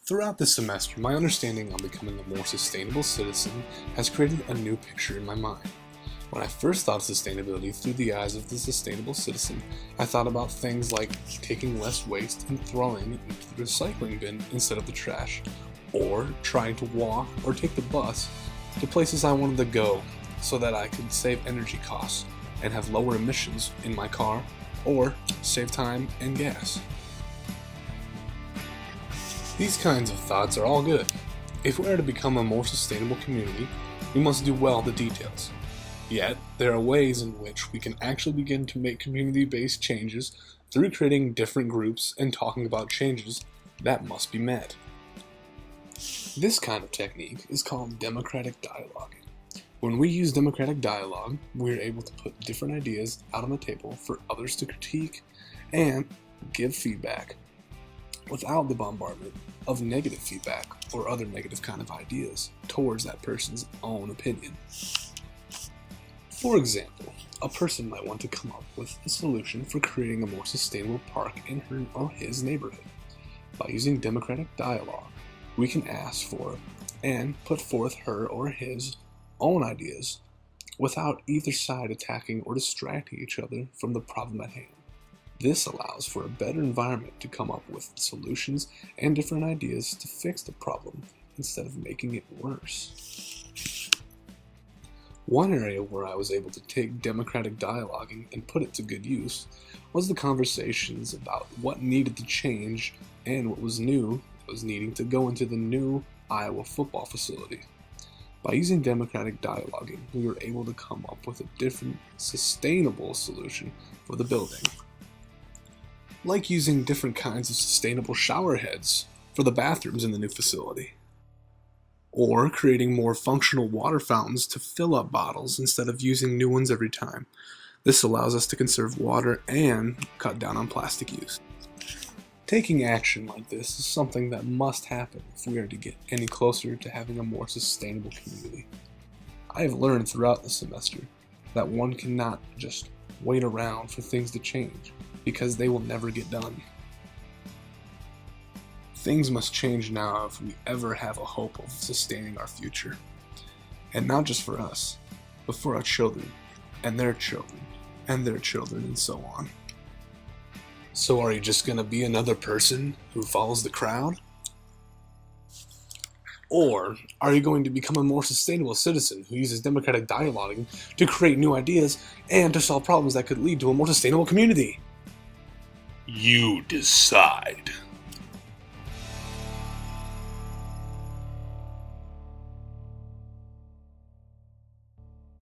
Throughout this semester, my understanding on becoming a more sustainable citizen has created a new picture in my mind. When I first thought of sustainability through the eyes of the sustainable citizen, I thought about things like taking less waste and throwing it into the recycling bin instead of the trash, or trying to walk or take the bus to places I wanted to go so that I could save energy costs and have lower emissions in my car, or save time and gas. These kinds of thoughts are all good. If we are to become a more sustainable community, we must do well the details. Yet, there are ways in which we can actually begin to make community-based changes through creating different groups and talking about changes that must be met. This kind of technique is called democratic dialoguing. When we use democratic dialogue, we are able to put different ideas out on the table for others to critique and give feedback without the bombardment of negative feedback or other negative kind of ideas towards that person's own opinion. For example, a person might want to come up with a solution for creating a more sustainable park in her or his neighborhood. By using democratic dialogue, we can ask for and put forth her or his own ideas without either side attacking or distracting each other from the problem at hand. This allows for a better environment to come up with solutions and different ideas to fix the problem instead of making it worse. One area where I was able to take democratic dialoguing and put it to good use was the conversations about what needed to change and what was new that was needing to go into the new Iowa football facility. By using democratic dialoguing, we were able to come up with a different, sustainable solution for the building. Like using different kinds of sustainable shower heads for the bathrooms in the new facility, or creating more functional water fountains to fill up bottles instead of using new ones every time. This allows us to conserve water and cut down on plastic use. Taking action like this is something that must happen if we are to get any closer to having a more sustainable community. I have learned throughout the semester that one cannot just wait around for things to change, because they will never get done. Things must change now if we ever have a hope of sustaining our future. And not just for us, but for our children, and their children, and their children, and so on. So are you just going to be another person who follows the crowd? Or are you going to become a more sustainable citizen who uses democratic dialoguing to create new ideas and to solve problems that could lead to a more sustainable community? You decide.